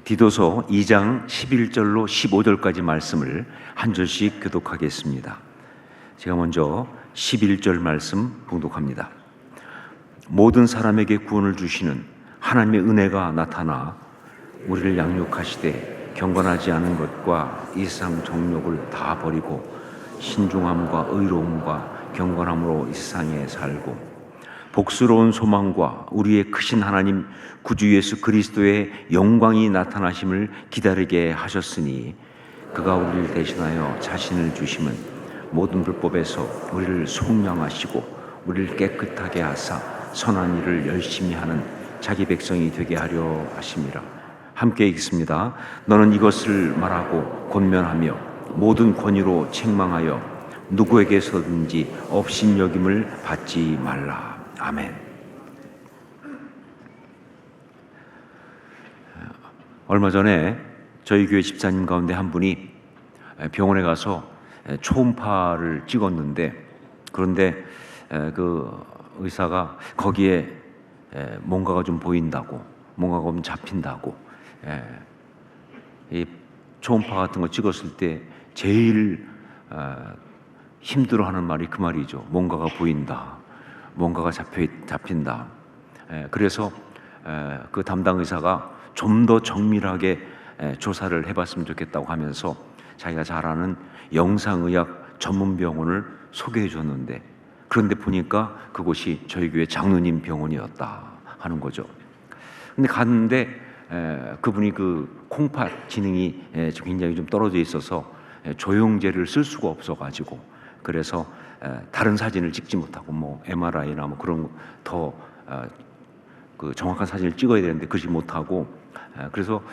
디도서 2장 11절로 15절까지 말씀을 한 절씩 교독하겠습니다. 제가 먼저 11절 말씀 봉독합니다. 모든 사람에게 구원을 주시는 하나님의 은혜가 나타나 우리를 양육하시되 경건하지 않은 것과 이 세상 정욕을 다 버리고 신중함과 의로움과 경건함으로 이 세상에 살고 복스러운 소망과 우리의 크신 하나님 구주 예수 그리스도의 영광이 나타나심을 기다리게 하셨으니 그가 우리를 대신하여 자신을 주심은 모든 불법에서 우리를 속량하시고 우리를 깨끗하게 하사 선한 일을 열심히 하는 자기 백성이 되게 하려 하심이라. 함께 읽습니다. 너는 이것을 말하고 권면하며 모든 권위로 책망하여 누구에게서든지 업신여김을 받지 말라. 아멘. 얼마 전에 저희 교회 집사님 가운데 한 분이 병원에 가서 초음파를 찍었는데, 그런데 그 의사가 거기에 뭔가가 좀 보인다고, 뭔가가 좀 잡힌다고, 이 초음파 같은 거 찍었을 때 제일 힘들어하는 말이 그 말이죠. 뭔가가 보인다, 뭔가가 잡힌다. 그래서 그 담당 의사가 좀 더 정밀하게 조사를 해봤으면 좋겠다고 하면서 자기가 잘 아는 영상의학 전문병원을 소개해 줬는데, 그런데 보니까 그곳이 저희 교회 장로님 병원이었다 하는 거죠. 근데 갔는데 그분이 그 콩팥 기능이 굉장히 좀 떨어져 있어서 조영제를 쓸 수가 없어가지고, 그래서 다른 사진을 찍지 못하고 뭐 MRI나 뭐 그런 더 그 정확한 사진을 찍어야 되는데 그러지 못하고, 그래서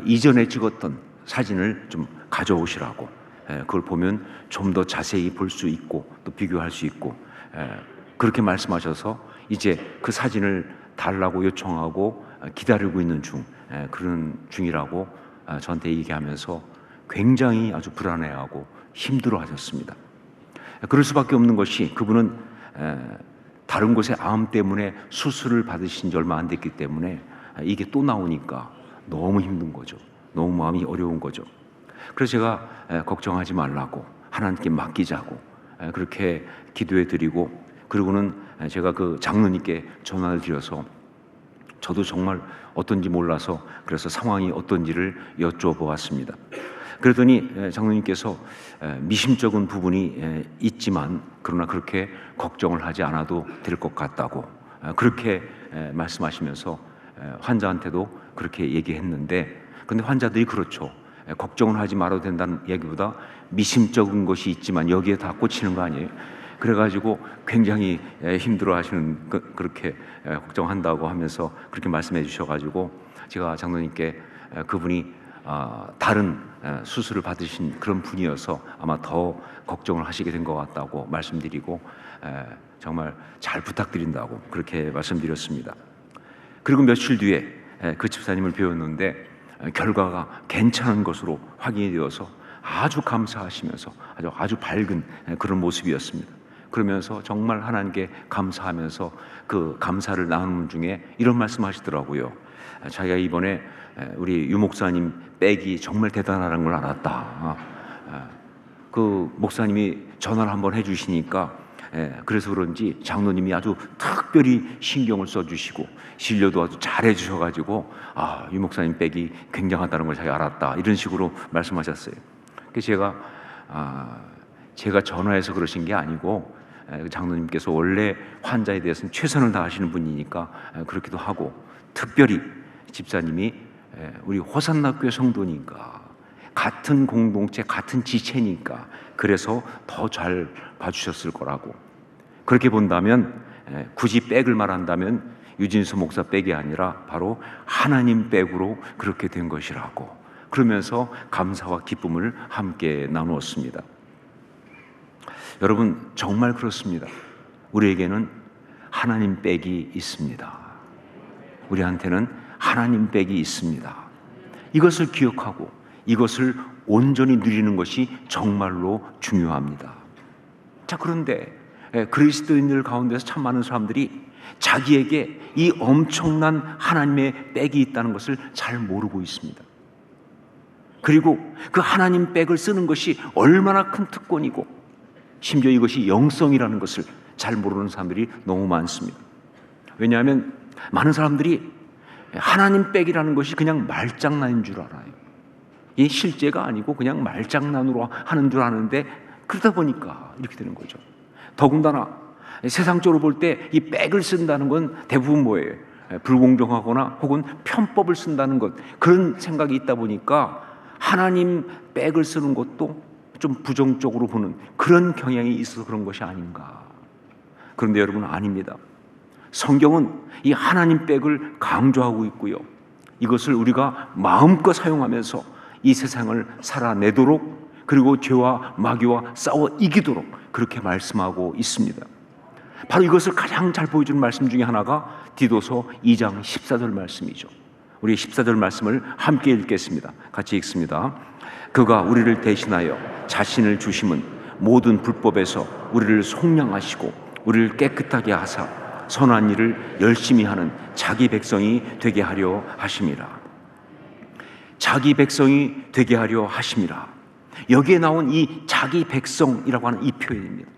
이전에 찍었던 사진을 좀 가져오시라고, 그걸 보면 좀 더 자세히 볼 수 있고 또 비교할 수 있고, 그렇게 말씀하셔서 이제 그 사진을 달라고 요청하고 기다리고 있는 그런 중이라고 저한테 얘기하면서 굉장히 아주 불안해하고 힘들어하셨습니다. 그럴 수밖에 없는 것이, 그분은 다른 곳에 암 때문에 수술을 받으신 지 얼마 안 됐기 때문에 이게 또 나오니까 너무 힘든 거죠. 너무 마음이 어려운 거죠. 그래서 제가 걱정하지 말라고, 하나님께 맡기자고 그렇게 기도해 드리고, 그리고는 제가 그 장로님께 전화를 드려서 저도 정말 어떤지 몰라서 그래서 상황이 어떤지를 여쭤보았습니다. 그러더니 장로님께서 미심쩍은 부분이 있지만 그러나 그렇게 걱정을 하지 않아도 될 것 같다고 그렇게 말씀하시면서 환자한테도 그렇게 얘기했는데, 그런데 환자들이 그렇죠. 걱정을 하지 말아도 된다는 얘기보다 미심쩍은 것이 있지만 여기에 다 꽂히는 거 아니에요? 그래가지고 굉장히 힘들어하시는, 그렇게 걱정한다고 하면서 그렇게 말씀해 주셔가지고 제가 장로님께 그분이 다른 수술을 받으신 그런 분이어서 아마 더 걱정을 하시게 된 것 같다고 말씀드리고, 정말 잘 부탁드린다고 그렇게 말씀드렸습니다. 그리고 며칠 뒤에 그 집사님을 배웠는데 결과가 괜찮은 것으로 확인이 되어서 아주 감사하시면서 아주 밝은 그런 모습이었습니다. 그러면서 정말 하나님께 감사하면서 그 감사를 나누는 중에 이런 말씀하시더라고요. 자기가 이번에 우리 유 목사님 백이 정말 대단하다는 걸 알았다. 그 목사님이 전화를 한번 해주시니까 그래서 그런지 장로님이 아주 특별히 신경을 써주시고 진료도 아주 잘해주셔가지고 유 목사님 백이 굉장하다는 걸 자기가 알았다, 이런 식으로 말씀하셨어요. 그래서 제가 전화해서 그러신 게 아니고 장로님께서 원래 환자에 대해서는 최선을 다하시는 분이니까 그렇기도 하고, 특별히 집사님이 우리 호산나 교회 성도니까, 같은 공동체 같은 지체니까 그래서 더 잘 봐주셨을 거라고, 그렇게 본다면 굳이 백을 말한다면 유진수 목사 백이 아니라 바로 하나님 백으로 그렇게 된 것이라고, 그러면서 감사와 기쁨을 함께 나누었습니다. 여러분, 정말 그렇습니다. 우리에게는 하나님 백이 있습니다. 우리한테는 하나님 백이 있습니다. 이것을 기억하고 이것을 온전히 누리는 것이 정말로 중요합니다. 자, 그런데 그리스도인들 가운데서 참 많은 사람들이 자기에게 이 엄청난 하나님의 백이 있다는 것을 잘 모르고 있습니다. 그리고 그 하나님 백을 쓰는 것이 얼마나 큰 특권이고, 심지어 이것이 영성이라는 것을 잘 모르는 사람들이 너무 많습니다. 왜냐하면 많은 사람들이 하나님 백이라는 것이 그냥 말장난인 줄 알아요. 이게 실제가 아니고 그냥 말장난으로 하는 줄 아는데, 그러다 보니까 이렇게 되는 거죠. 더군다나 세상적으로 볼 때 이 백을 쓴다는 건 대부분 뭐예요? 불공정하거나 혹은 편법을 쓴다는 것, 그런 생각이 있다 보니까 하나님 백을 쓰는 것도 좀 부정적으로 보는 그런 경향이 있어서 그런 것이 아닌가. 그런데 여러분, 아닙니다. 성경은 이 하나님 백을 강조하고 있고요, 이것을 우리가 마음껏 사용하면서 이 세상을 살아내도록, 그리고 죄와 마귀와 싸워 이기도록 그렇게 말씀하고 있습니다. 바로 이것을 가장 잘 보여주는 말씀 중에 하나가 디도서 2장 14절 말씀이죠. 우리 14절 말씀을 함께 읽겠습니다. 같이 읽습니다. 그가 우리를 대신하여 자신을 주심은 모든 불법에서 우리를 속량하시고 우리를 깨끗하게 하사 선한 일을 열심히 하는 자기 백성이 되게 하려 하심이라. 자기 백성이 되게 하려 하심이라. 여기에 나온 이 자기 백성이라고 하는 이 표현입니다.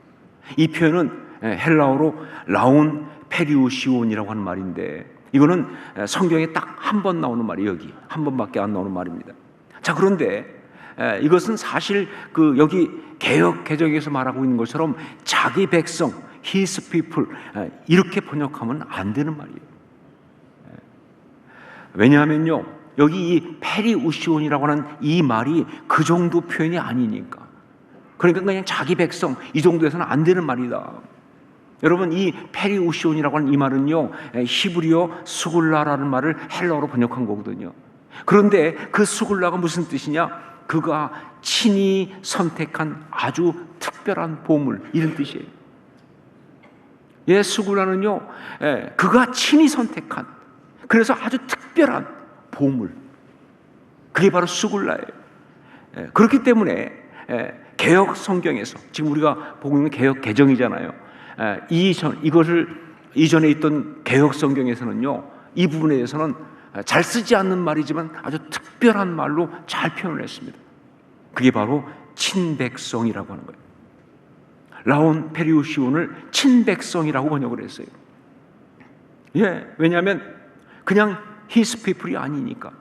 이 표현은 헬라어로 라온 페리우시온이라고 하는 말인데, 이거는 성경에 딱 한 번 나오는 말이에요. 여기 한 번밖에 안 나오는 말입니다. 자, 그런데 이것은 사실 여기 개역 개정에서 말하고 있는 것처럼 자기 백성, His people, 이렇게 번역하면 안 되는 말이에요. 왜냐하면요, 여기 이 페리우시온이라고 하는 이 말이 그 정도 표현이 아니니까. 그러니까 그냥 자기 백성, 이 정도에서는 안 되는 말이다. 여러분, 이 페리우시온이라고 하는 이 말은요, 히브리어 수굴라라는 말을 헬라어로 번역한 거거든요. 그런데 그 수굴라가 무슨 뜻이냐? 그가 친히 선택한 아주 특별한 보물, 이런 뜻이에요. 예, 수굴라는요, 그가 친히 선택한, 그래서 아주 특별한 보물, 그게 바로 수굴라예요. 그렇기 때문에 개역 성경에서, 지금 우리가 보고 있는 개역 개정이잖아요. 이것을 이전에 있던 개역 성경에서는요, 이 부분에 대해서는 잘 쓰지 않는 말이지만 아주 특별한 말로 잘 표현을 했습니다. 그게 바로 친백성이라고 하는 거예요. 라온 페리우시온을 친백성이라고 번역을 했어요. 예, 왜냐하면 그냥 His people이 아니니까.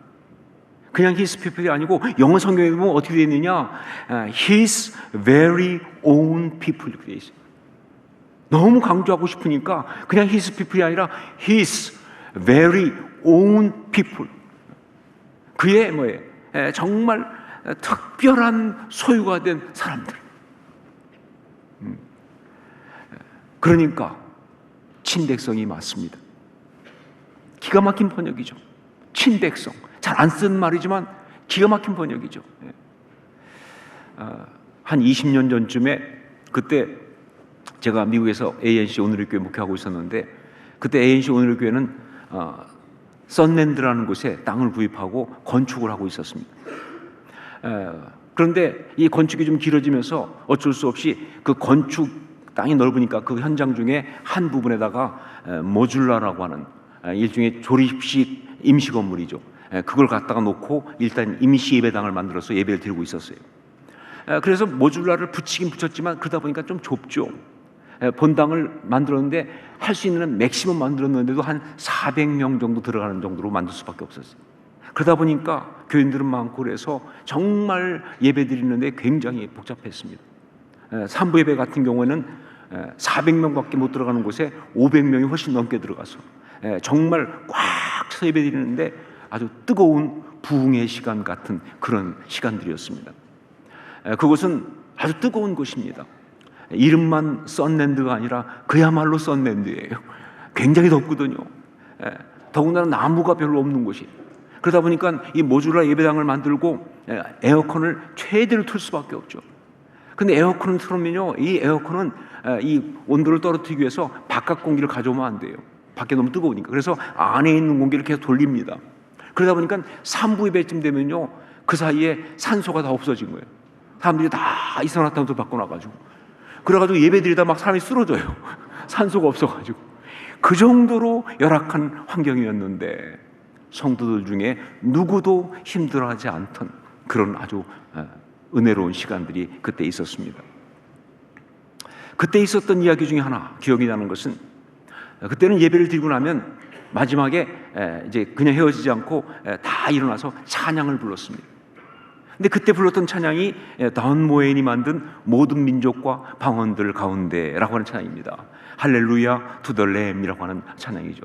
그냥 His people이 아니고 영어 성경에 보면 어떻게 되어 있느냐? His very own people 이렇게 되어 있어요. 너무 강조하고 싶으니까 그냥 His people이 아니라 His very own people. 그의 뭐예요? 정말 특별한 소유가 된 사람들. 그러니까 친백성이 맞습니다. 기가 막힌 번역이죠. 친백성. 잘 안 쓰는 말이지만 기가 막힌 번역이죠. 한 20년 전쯤에, 그때 제가 미국에서 ANC 오늘의 교회 목회하고 있었는데, 그때 ANC 오늘의 교회는 썬랜드라는 곳에 땅을 구입하고 건축을 하고 있었습니다. 그런데 이 건축이 좀 길어지면서 어쩔 수 없이 그 건축 땅이 넓으니까 그 현장 중에 한 부분에다가 모듈라라고 하는 일종의 조립식 임시 건물이죠. 그걸 갖다가 놓고 일단 임시 예배당을 만들어서 예배를 드리고 있었어요. 그래서 모듈라를 붙이긴 붙였지만 그러다 보니까 좀 좁죠. 본당을 만들었는데 할 수 있는 맥시멈 만들었는데도 한 400명 정도 들어가는 정도로 만들 수밖에 없었어요. 그러다 보니까 교인들은 많고, 그래서 정말 예배 드리는데 굉장히 복잡했습니다. 산부 예배 같은 경우에는 400명밖에 못 들어가는 곳에 500명이 훨씬 넘게 들어가서 정말 꽉 차서 예배 드리는데 아주 뜨거운 부흥의 시간 같은 그런 시간들이었습니다. 그곳은 아주 뜨거운 곳입니다. 이름만 썬랜드가 아니라 그야말로 썬랜드예요. 굉장히 덥거든요. 더군다나 나무가 별로 없는 곳이. 그러다 보니까 이 모듈라 예배당을 만들고 에어컨을 최대로 틀 수밖에 없죠. 근데 에어컨을 틀으면요, 이 에어컨은 이 온도를 떨어뜨리기 위해서 바깥 공기를 가져오면 안 돼요. 밖에 너무 뜨거우니까. 그래서 안에 있는 공기를 계속 돌립니다. 그러다 보니까 3부 예배쯤 되면요, 그 사이에 산소가 다 없어진 거예요. 사람들이 다 이산화탄소 바꿔놔가지고. 그래가지고 예배 드리다 막 사람이 쓰러져요. 산소가 없어가지고. 그 정도로 열악한 환경이었는데 성도들 중에 누구도 힘들어하지 않던 그런 아주 은혜로운 시간들이 그때 있었습니다. 그때 있었던 이야기 중에 하나 기억이 나는 것은, 그때는 예배를 드리고 나면 마지막에 이제 그냥 헤어지지 않고 다 일어나서 찬양을 불렀습니다. 근데 그때 불렀던 찬양이 던 모엔이 만든 모든 민족과 방언들 가운데라고 하는 찬양입니다. 할렐루야 투 더 램이라고 하는 찬양이죠.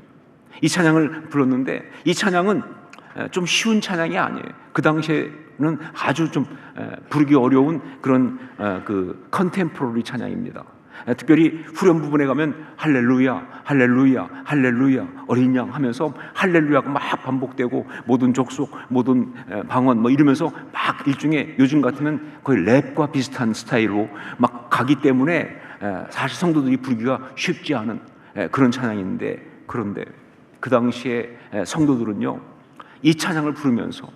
이 찬양을 불렀는데, 이 찬양은 좀 쉬운 찬양이 아니에요. 그 당시에는 아주 좀 부르기 어려운 그런 그 컨템포러리 찬양입니다. 특별히 후렴 부분에 가면 할렐루야 할렐루야 할렐루야 어린 양 하면서 할렐루야가 막 반복되고, 모든 족속 모든 방언 뭐 이러면서 막 일종의 요즘 같으면 거의 랩과 비슷한 스타일로 막 가기 때문에 사실 성도들이 부르기가 쉽지 않은 그런 찬양인데, 그런데 그 당시에 성도들은요, 이 찬양을 부르면서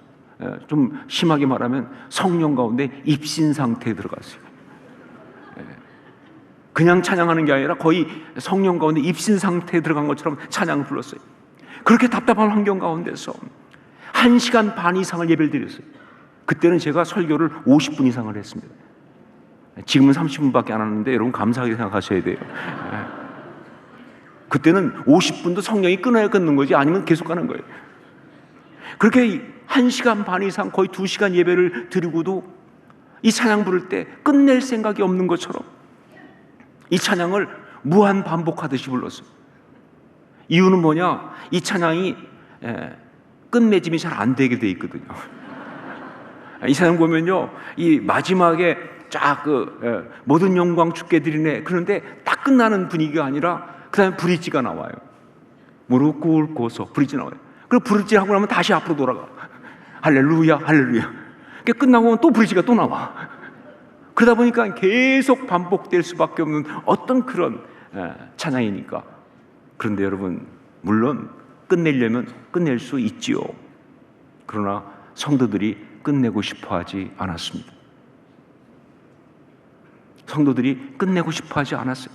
좀 심하게 말하면 성령 가운데 입신 상태에 들어갔어요. 그냥 찬양하는 게 아니라 거의 성령 가운데 입신 상태에 들어간 것처럼 찬양을 불렀어요. 그렇게 답답한 환경 가운데서 1시간 반 이상을 예배를 드렸어요. 그때는 제가 설교를 50분 이상을 했습니다. 지금은 30분밖에 안 하는데 여러분 감사하게 생각하셔야 돼요. 그때는 50분도 성령이 끊어야 끊는 거지 아니면 계속 가는 거예요. 그렇게 1시간 반 이상 거의 2시간 예배를 드리고도 이 찬양 부를 때 끝낼 생각이 없는 것처럼 이 찬양을 무한 반복하듯이 불렀어요. 이유는 뭐냐? 이 찬양이 끝맺음이 잘 안 되게 돼 있거든요. 이 찬양 보면요, 이 마지막에 쫙 모든 영광 주께 드리네, 그런데 딱 끝나는 분위기가 아니라 그 다음에 브릿지가 나와요. 무릎 꿇고서 브릿지 나와요. 그리고 브릿지 하고 나면 다시 앞으로 돌아가. 할렐루야 할렐루야. 끝나고 나면 또 브릿지가 또 나와. 그러다 보니까 계속 반복될 수밖에 없는 어떤 그런 찬양이니까. 그런데 여러분, 물론 끝내려면 끝낼 수 있지요. 그러나 성도들이 끝내고 싶어 하지 않았습니다. 성도들이 끝내고 싶어 하지 않았어요.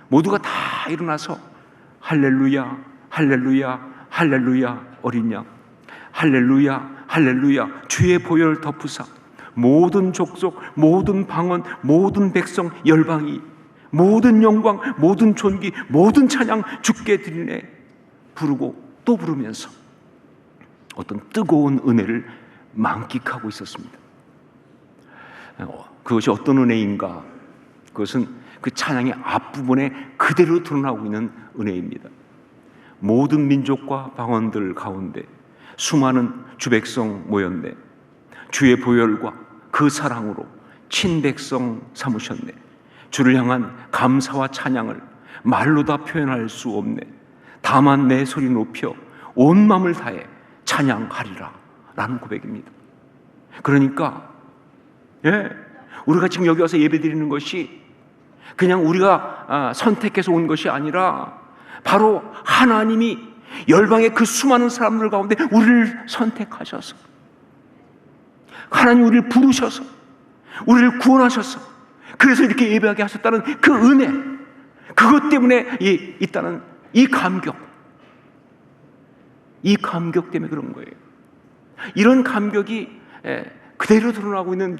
모두가 다 일어나서 할렐루야 할렐루야 할렐루야 어린 양, 할렐루야 할렐루야 주의 보혈 덮으사 모든 족속 모든 방언 모든 백성 열방이 모든 영광 모든 존귀 모든 찬양 주께 드리네 부르고 또 부르면서 어떤 뜨거운 은혜를 만끽하고 있었습니다. 그것이 어떤 은혜인가? 그것은 그 찬양의 앞부분에 그대로 드러나고 있는 은혜입니다. 모든 민족과 방언들 가운데 수많은 주백성 모였네. 주의 보혈과 그 사랑으로 친백성 삼으셨네. 주를 향한 감사와 찬양을 말로 다 표현할 수 없네. 다만 내 소리 높여 온 마음을 다해 찬양하리라 라는 고백입니다. 그러니까 우리가 지금 여기 와서 예배드리는 것이 그냥 우리가 선택해서 온 것이 아니라 바로 하나님이 열방의 그 수많은 사람들 가운데 우리를 선택하셔서 하나님 우리를 부르셔서 우리를 구원하셔서 그래서 이렇게 예배하게 하셨다는 그 은혜, 그것 때문에 있다는 이 감격 때문에 그런 거예요. 이런 감격이 그대로 드러나고 있는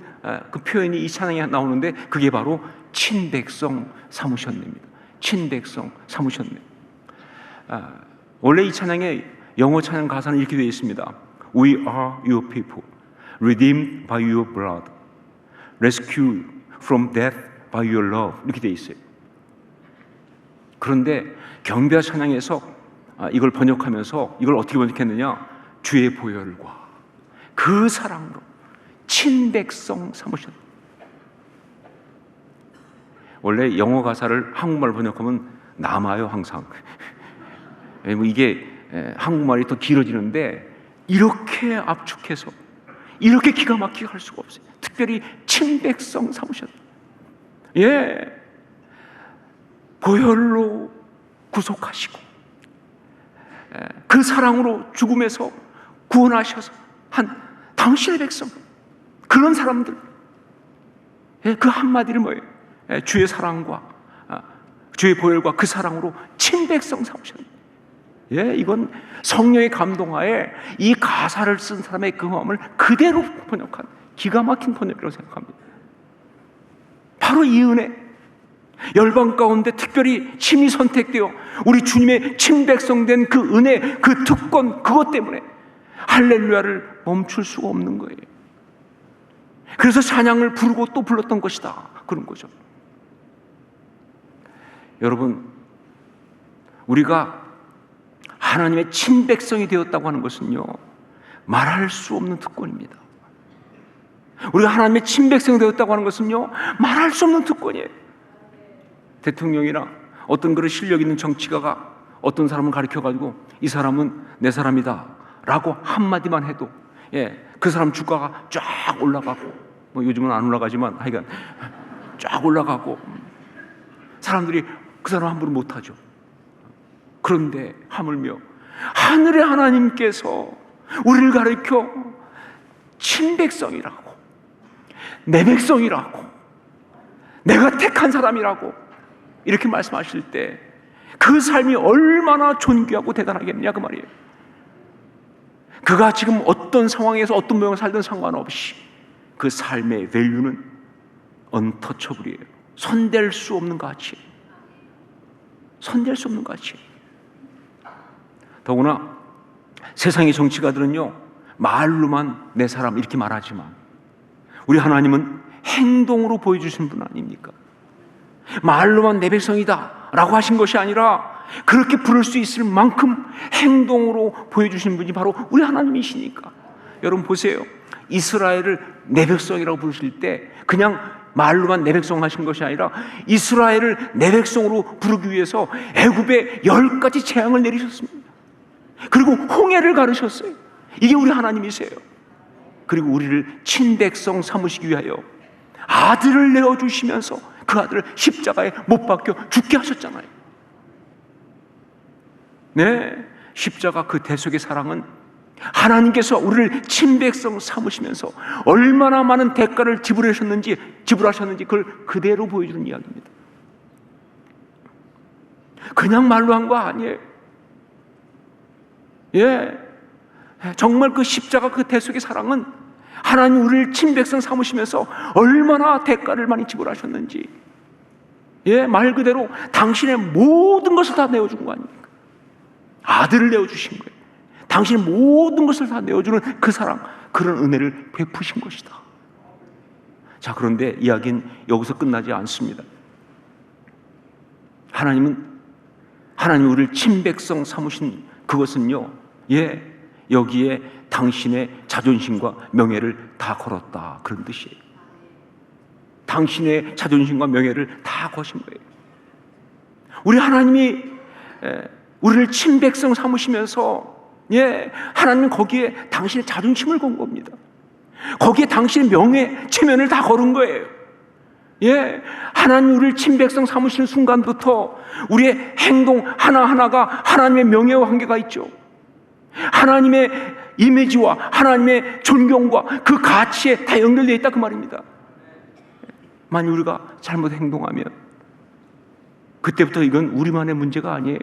그 표현이 이 찬양에 나오는데 그게 바로 친백성 삼으셨네입니다. 친백성 삼으셨네. 원래 이 찬양의 영어 찬양 가사는 이렇게 되어 있습니다. We are your people, redeemed by your blood, rescued from death by your love. 이렇게 되어 있어요. 그런데 경배와 찬양에서 이걸 번역하면서 이걸 어떻게 번역했느냐? 주의 보혈과 그 사랑으로 친백성 삼으셨다. 원래 영어 가사를 한국말로 번역하면 남아요 항상. 이게 한국말이 더 길어지는데 이렇게 압축해서 이렇게 기가 막히게 할 수가 없어요. 특별히 친백성 삼으셨다. 보혈로 구속하시고 그 사랑으로 죽음에서 구원하셔서 한 당신의 백성, 그런 사람들, 그 한마디를 뭐예요? 주의 사랑과 주의 보혈과 그 사랑으로 친백성 삼으셨네. 예, 이건 성령의 감동하에 이 가사를 쓴 사람의 그 마음을 그대로 번역한 기가 막힌 번역이라고 생각합니다. 바로 이 은혜, 열방 가운데 특별히 친히 선택되어 우리 주님의 친백성된 그 은혜, 그 특권, 그것 때문에 할렐루야를 멈출 수가 없는 거예요. 그래서 찬양을 부르고 또 불렀던 것이다, 그런 거죠. 여러분, 우리가 하나님의 친백성이 되었다고 하는 것은요, 말할 수 없는 특권입니다. 우리가 하나님의 친백성이 되었다고 하는 것은요, 말할 수 없는 특권이에요. 대통령이나 어떤 그런 실력 있는 정치가가 어떤 사람을 가리켜가지고 이 사람은 내 사람이다 라고 한마디만 해도, 예, 그 사람 주가가 쫙 올라가고, 뭐 요즘은 안 올라가지만 하여간 쫙 올라가고, 사람들이 그 사람 함부로 못하죠. 그런데 하물며 하늘의 하나님께서 우리를 가리켜 친백성이라고, 내 백성이라고, 내가 택한 사람이라고 이렇게 말씀하실 때 그 삶이 얼마나 존귀하고 대단하겠느냐, 그 말이에요. 그가 지금 어떤 상황에서 어떤 모양을 살든 상관없이 그 삶의 밸류는 언터처블이에요. 손댈 수 없는 가치예요. 손댈 수 없는 가치예요. 더구나 세상의 정치가들은요, 말로만 내 사람 이렇게 말하지만 우리 하나님은 행동으로 보여주신 분 아닙니까? 말로만 내 백성이다 라고 하신 것이 아니라 그렇게 부를 수 있을 만큼 행동으로 보여주신 분이 바로 우리 하나님이시니까. 여러분 보세요, 이스라엘을 내 백성이라고 부르실 때 그냥 말로만 내 백성 하신 것이 아니라 이스라엘을 내 백성으로 부르기 위해서 애굽에 10가지 재앙을 내리셨습니다. 그리고 홍해를 가르셨어요. 이게 우리 하나님이세요. 그리고 우리를 친백성 삼으시기 위하여 아들을 내어주시면서 그 아들을 십자가에 못 박혀 죽게 하셨잖아요. 네, 십자가 그 대속의 사랑은 하나님께서 우리를 친백성 삼으시면서 얼마나 많은 대가를 지불하셨는지 그걸 그대로 보여주는 이야기입니다. 그냥 말로 한 거 아니에요. 예, 정말 그 십자가 그 대속의 사랑은 하나님 우리를 친백성 삼으시면서 얼마나 대가를 많이 지불하셨는지, 예, 말 그대로 당신의 모든 것을 다 내어준 거 아닙니까? 아들을 내어주신 거예요. 당신의 모든 것을 다 내어주는 그 사랑, 그런 은혜를 베푸신 것이다. 자, 그런데 이야기는 여기서 끝나지 않습니다. 하나님 우리를 친백성 삼으신 그것은요, 예, 여기에 당신의 자존심과 명예를 다 걸었다, 그런 뜻이에요. 당신의 자존심과 명예를 다 거신 거예요. 우리 하나님이 우리를 친백성 삼으시면서, 예, 하나님은 거기에 당신의 자존심을 건 겁니다. 거기에 당신의 명예, 체면을 다 걸은 거예요. 예, 하나님 우리를 친백성 삼으시는 순간부터 우리의 행동 하나하나가 하나님의 명예와 관계가 있죠. 하나님의 이미지와 하나님의 존경과 그 가치에 다 연결되어 있다, 그 말입니다. 만약 우리가 잘못 행동하면 그때부터 이건 우리만의 문제가 아니에요.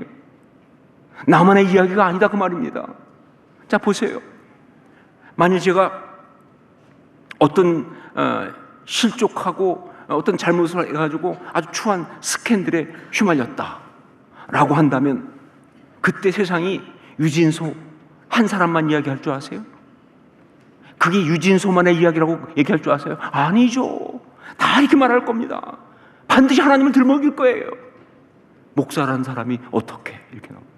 나만의 이야기가 아니다, 그 말입니다. 자, 보세요. 만약 제가 어떤 실족하고 어떤 잘못을 해가지고 아주 추한 스캔들에 휘말렸다 라고 한다면 그때 세상이 유진소 한 사람만 이야기할 줄 아세요? 그게 유진소만의 이야기라고 얘기할 줄 아세요? 아니죠. 다 이렇게 말할 겁니다. 반드시 하나님을 들먹일 거예요. 목사라는 사람이 어떻게 이렇게 나옵니다.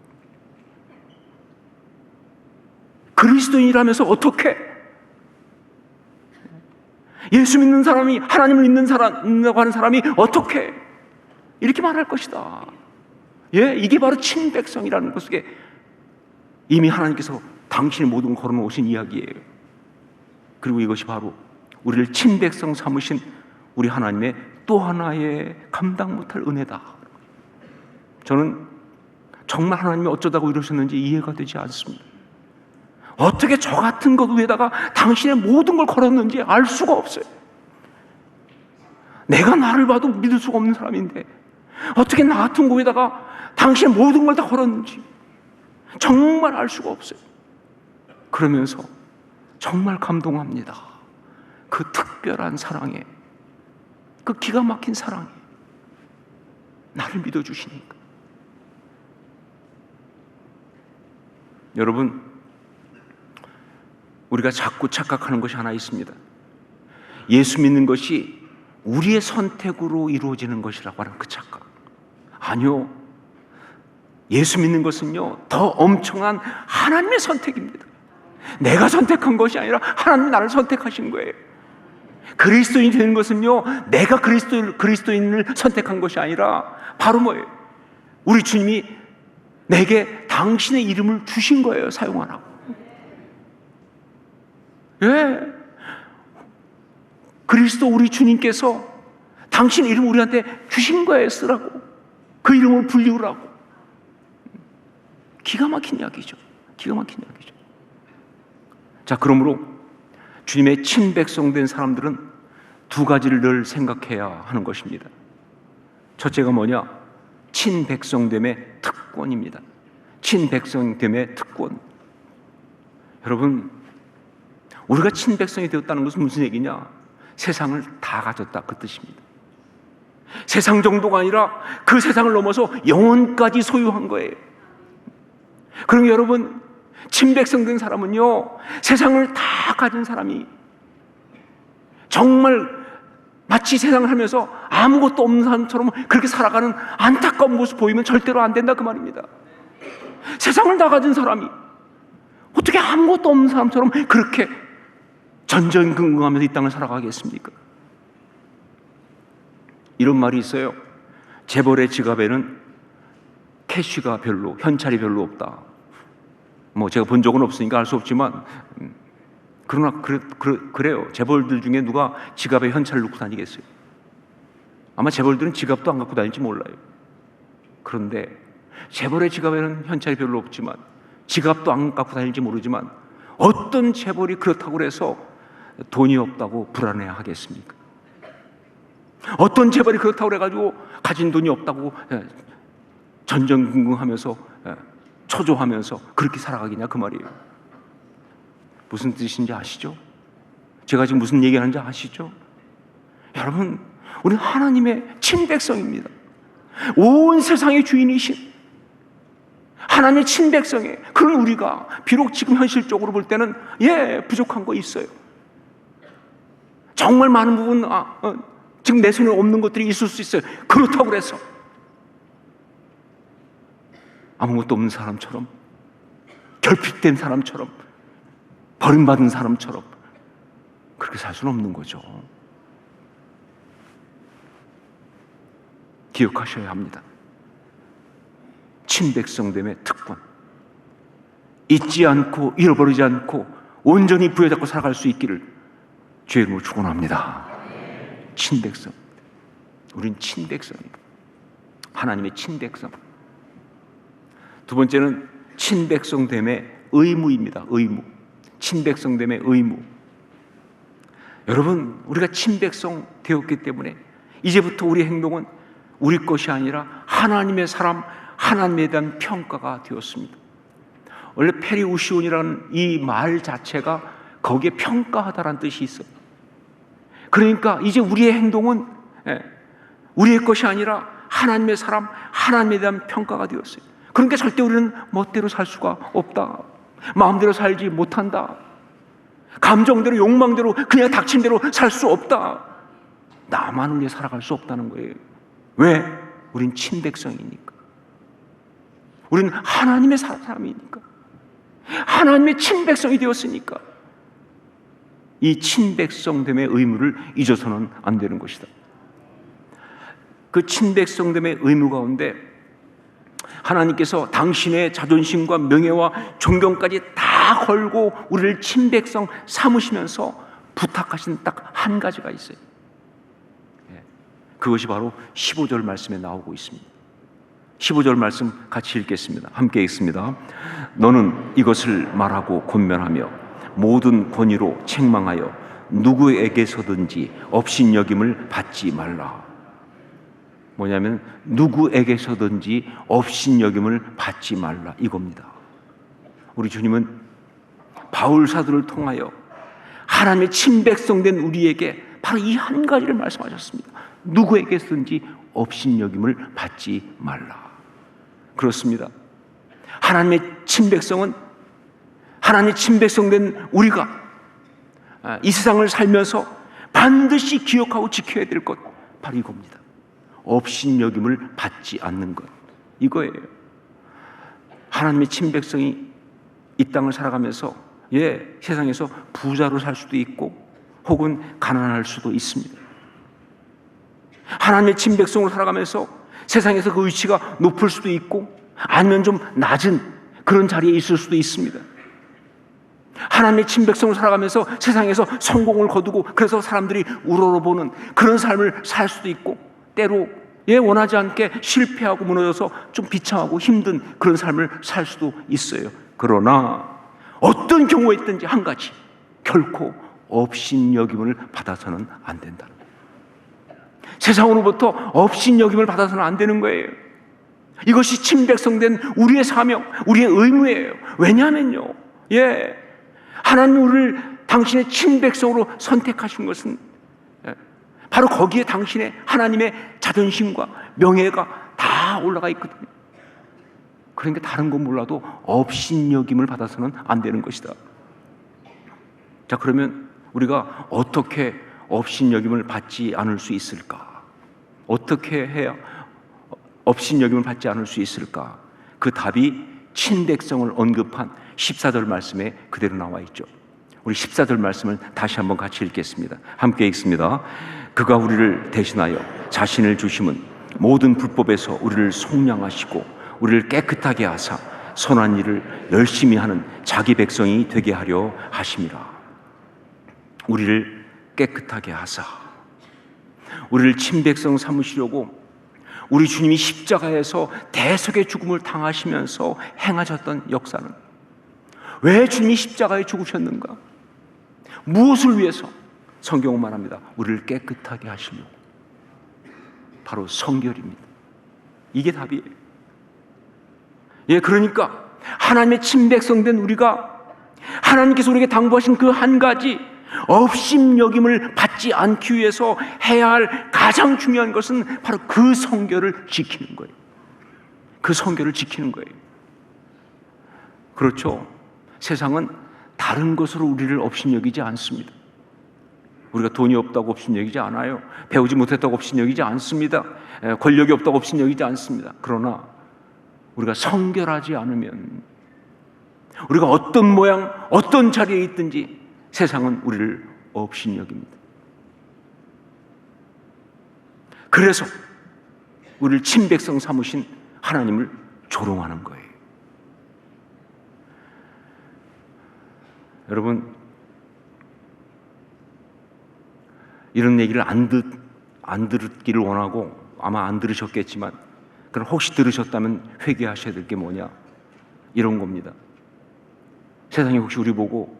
그리스도인이라면서 어떻게, 예수 믿는 사람이, 하나님을 믿는다고 하는 사람이 어떻게 이렇게 말할 것이다. 예, 이게 바로 친백성이라는 것 속에 이미 하나님께서 당신의 모든 걸 걸어놓으신 이야기예요. 그리고 이것이 바로 우리를 친백성 삼으신 우리 하나님의 또 하나의 감당 못할 은혜다. 저는 정말 하나님이 어쩌다고 이러셨는지 이해가 되지 않습니다. 어떻게 저 같은 것 위에다가 당신의 모든 걸 걸었는지 알 수가 없어요. 내가 나를 봐도 믿을 수가 없는 사람인데 어떻게 나 같은 곳에다가 당신의 모든 걸 다 걸었는지, 정말 알 수가 없어요. 그러면서 정말 감동합니다. 그 특별한 사랑에, 그 기가 막힌 사랑에 나를 믿어주시니까. 여러분, 우리가 자꾸 착각하는 것이 하나 있습니다. 예수 믿는 것이 우리의 선택으로 이루어지는 것이라고 하는 그 착각. 아니요, 예수 믿는 것은요, 더 엄청난 하나님의 선택입니다. 내가 선택한 것이 아니라 하나님이 나를 선택하신 거예요. 그리스도인이 되는 것은요, 내가 그리스도인을 선택한 것이 아니라 바로 뭐예요? 우리 주님이 내게 당신의 이름을 주신 거예요. 사용하라고. 예, 그리스도 우리 주님께서 당신 이름 우리한테 주신 거예요. 쓰라고. 그 이름을 불리우라고. 기가 막힌 이야기죠. 기가 막힌 이야기죠. 자, 그러므로 주님의 친백성 된 사람들은 두 가지를 늘 생각해야 하는 것입니다. 첫째가 뭐냐? 친백성됨의 특권입니다. 친백성됨의 특권. 여러분, 우리가 친백성이 되었다는 것은 무슨 얘기냐? 세상을 다 가졌다, 그 뜻입니다. 세상 정도가 아니라 그 세상을 넘어서 영혼까지 소유한 거예요. 그럼 여러분, 친백성 된 사람은요, 세상을 다 가진 사람이 정말 마치 세상을 하면서 아무것도 없는 사람처럼 그렇게 살아가는 안타까운 모습 보이면 절대로 안 된다, 그 말입니다. 세상을 다 가진 사람이 어떻게 아무것도 없는 사람처럼 그렇게 전전긍긍하면서 이 땅을 살아가겠습니까? 이런 말이 있어요. 재벌의 지갑에는 캐시가 별로, 현찰이 별로 없다. 뭐 제가 본 적은 없으니까 알 수 없지만, 그러나 그래요. 재벌들 중에 누가 지갑에 현찰을 넣고 다니겠어요? 아마 재벌들은 지갑도 안 갖고 다닐지 몰라요. 그런데 재벌의 지갑에는 현찰이 별로 없지만, 지갑도 안 갖고 다닐지 모르지만, 어떤 재벌이 그렇다고 해서 돈이 없다고 불안해 하겠습니까? 어떤 재벌이 그렇다고 해가지고 가진 돈이 없다고 전전긍긍하면서 초조하면서 그렇게 살아가겠냐, 그 말이에요. 무슨 뜻인지 아시죠? 제가 지금 무슨 얘기하는지 아시죠? 여러분, 우리는 하나님의 친백성입니다. 온 세상의 주인이신 하나님의 친백성에, 그런 우리가 비록 지금 현실적으로 볼 때는 부족한 거 있어요. 정말 많은 부분 지금 내 손에 없는 것들이 있을 수 있어요. 그렇다고 해서 아무것도 없는 사람처럼, 결핍된 사람처럼, 버림받은 사람처럼 그렇게 살 수는 없는 거죠. 기억하셔야 합니다. 친백성됨의 특권. 잊지 않고 잃어버리지 않고 온전히 부여잡고 살아갈 수 있기를 주의 이름으로 축원합니다. 친백성. 우린 친백성입니다. 하나님의 친백성. 두 번째는 친백성됨의 의무입니다. 의무. 친백성됨의 의무. 여러분, 우리가 친백성 되었기 때문에 이제부터 우리 행동은 우리 것이 아니라 하나님의 사람, 하나님에 대한 평가가 되었습니다. 원래 페리우시온이라는 이 말 자체가 거기에 평가하다라는 뜻이 있어요. 그러니까 이제 우리의 행동은 우리의 것이 아니라 하나님의 사람, 하나님에 대한 평가가 되었어요. 그러니까 절대 우리는 멋대로 살 수가 없다. 마음대로 살지 못한다. 감정대로, 욕망대로, 그냥 닥친 대로 살 수 없다. 나만을 위해 살아갈 수 없다는 거예요. 왜? 우린 친백성이니까. 우리는 하나님의 사람이니까. 하나님의 친백성이 되었으니까. 이 친백성됨의 의무를 잊어서는 안 되는 것이다. 그 친백성됨의 의무 가운데 하나님께서 당신의 자존심과 명예와 존경까지 다 걸고 우리를 친백성 삼으시면서 부탁하신 딱 한 가지가 있어요. 그것이 바로 15절 말씀에 나오고 있습니다. 15절 말씀 같이 읽겠습니다. 함께 읽습니다. 너는 이것을 말하고 권면하며 모든 권위로 책망하여 누구에게서든지 업신여김을 받지 말라. 뭐냐면 누구에게서든지 업신여김을 받지 말라, 이겁니다. 우리 주님은 바울 사도를 통하여 하나님의 친백성된 우리에게 바로 이 한 가지를 말씀하셨습니다. 누구에게든지 업신여김을 받지 말라. 그렇습니다. 하나님의 친백성은, 하나님의 친백성된 우리가 이 세상을 살면서 반드시 기억하고 지켜야 될 것, 바로 이겁니다. 업신여김을 받지 않는 것, 이거예요. 하나님의 친백성이 이 땅을 살아가면서 세상에서 부자로 살 수도 있고 혹은 가난할 수도 있습니다. 하나님의 친백성으로 살아가면서 세상에서 그 위치가 높을 수도 있고 아니면 좀 낮은 그런 자리에 있을 수도 있습니다. 하나님의 친백성으로 살아가면서 세상에서 성공을 거두고 그래서 사람들이 우러러보는 그런 삶을 살 수도 있고, 때로 원하지 않게 실패하고 무너져서 좀 비참하고 힘든 그런 삶을 살 수도 있어요. 그러나 어떤 경우에 있든지 한 가지, 결코 업신여김을 받아서는 안 된다. 세상으로부터 업신여김을 받아서는 안 되는 거예요. 이것이 친백성된 우리의 사명, 우리의 의무예요. 왜냐하면요, 하나님 우리를 당신의 친백성으로 선택하신 것은 바로 거기에 당신의 하나님의 자존심과 명예가 다 올라가 있거든요. 그러니까 다른 건 몰라도 업신여김을 받아서는 안 되는 것이다. 자, 그러면 우리가 어떻게 업신여김을 받지 않을 수 있을까? 어떻게 해야 업신여김을 받지 않을 수 있을까? 그 답이 친백성을 언급한 14절 말씀에 그대로 나와 있죠. 우리 14절 말씀을 다시 한번 같이 읽겠습니다. 함께 읽습니다. 그가 우리를 대신하여 자신을 주심은 모든 불법에서 우리를 속량하시고 우리를 깨끗하게 하사 선한 일을 열심히 하는 자기 백성이 되게 하려 하심이라. 우리를 깨끗하게 하사, 우리를 친백성 삼으시려고 우리 주님이 십자가에서 대속의 죽음을 당하시면서 행하셨던 역사는, 왜 주님이 십자가에 죽으셨는가? 무엇을 위해서? 성경은 말합니다. 우리를 깨끗하게 하시려고. 바로 성결입니다. 이게 답이에요. 그러니까 하나님의 친백성된 우리가 하나님께서 우리에게 당부하신 그 한 가지, 업신여김을 받지 않기 위해서 해야 할 가장 중요한 것은 바로 그 성결을 지키는 거예요. 그 성결을 지키는 거예요. 그렇죠. 세상은 다른 것으로 우리를 업신여기지 않습니다. 우리가 돈이 없다고 업신여기지 않아요. 배우지 못했다고 업신여기지 않습니다. 권력이 없다고 업신여기지 않습니다. 그러나 우리가 성결하지 않으면, 우리가 어떤 모양, 어떤 자리에 있든지 세상은 우리를 업신여깁니다. 그래서 우리를 친백성 삼으신 하나님을 조롱하는 거예요. 여러분, 이런 얘기를 안 듣기를 원하고 아마 안 들으셨겠지만, 그럼 혹시 들으셨다면 회개하셔야 될 게 뭐냐? 이런 겁니다. 세상이 혹시 우리 보고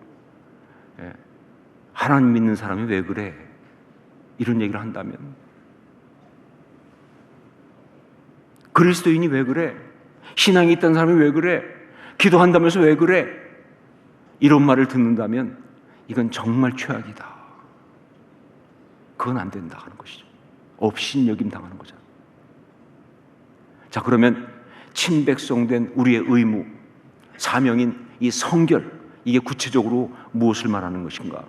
하나님 믿는 사람이 왜 그래? 이런 얘기를 한다면, 그리스도인이 왜 그래? 신앙이 있다는 사람이 왜 그래? 기도한다면서 왜 그래? 이런 말을 듣는다면 이건 정말 최악이다. 그건 안 된다 하는 것이죠. 업신여김 당하는 거잖아요. 자, 그러면 친백성된 우리의 의무, 사명인 이 성결, 이게 구체적으로 무엇을 말하는 것인가?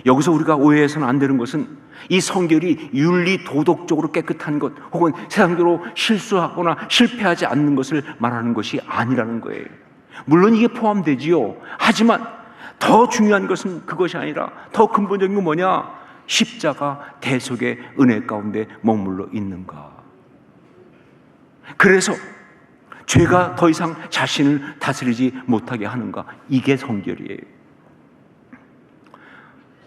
여기서 우리가 오해해서는 안 되는 것은 이 성결이 윤리 도덕적으로 깨끗한 것, 혹은 세상적으로 실수하거나 실패하지 않는 것을 말하는 것이 아니라는 거예요. 물론 이게 포함되지요. 하지만 더 중요한 것은 그것이 아니라 더 근본적인 건 뭐냐? 십자가 대속의 은혜 가운데 머물러 있는가? 그래서 죄가 더 이상 자신을 다스리지 못하게 하는가? 이게 성결이에요.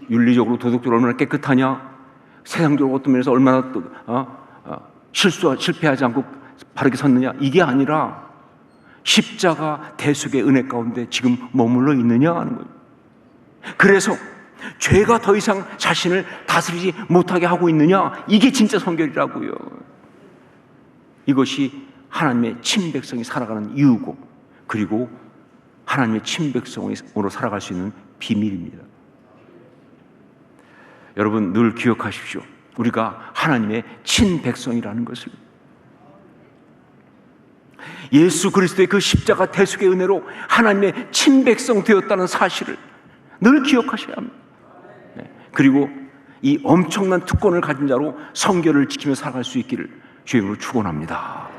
윤리적으로 도덕적으로 얼마나 깨끗하냐? 세상적으로 어떤 면에서 얼마나 실패하지 않고 바르게 섰느냐? 이게 아니라 십자가 대속의 은혜 가운데 지금 머물러 있느냐 하는 거예요. 그래서 죄가 더 이상 자신을 다스리지 못하게 하고 있느냐? 이게 진짜 성결이라고요. 이것이 하나님의 친백성이 살아가는 이유고, 그리고 하나님의 친백성으로 살아갈 수 있는 비밀입니다. 여러분 늘 기억하십시오. 우리가 하나님의 친백성이라는 것을, 예수 그리스도의 그 십자가 대속의 은혜로 하나님의 친백성 되었다는 사실을 늘 기억하셔야 합니다. 그리고 이 엄청난 특권을 가진 자로 성결을 지키며 살아갈 수 있기를 주님으로 축원합니다.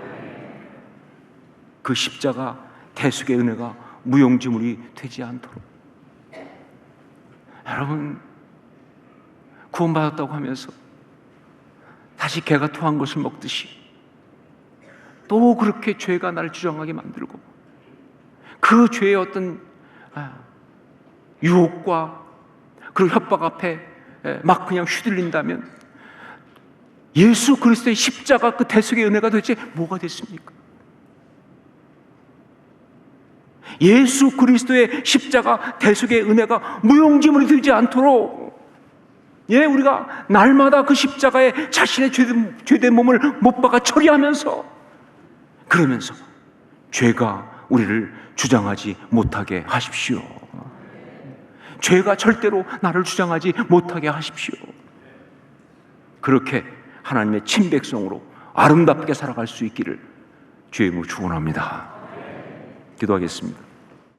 그 십자가 대속의 은혜가 무용지물이 되지 않도록, 여러분 구원받았다고 하면서 다시 개가 토한 것을 먹듯이 또 그렇게 죄가 나를 주장하게 만들고 그 죄의 어떤 유혹과 그리고 협박 앞에 막 그냥 휘둘린다면 예수 그리스도의 십자가 그 대속의 은혜가 도대체 뭐가 됐습니까? 예수 그리스도의 십자가 대속의 은혜가 무용지물이 되지 않도록, 우리가 날마다 그 십자가에 자신의 죄된 몸을 못 박아 처리하면서, 그러면서 죄가 우리를 주장하지 못하게 하십시오. 죄가 절대로 나를 주장하지 못하게 하십시오. 그렇게 하나님의 친백성으로 아름답게 살아갈 수 있기를 주의 이름으로 축원합니다. 기도하겠습니다.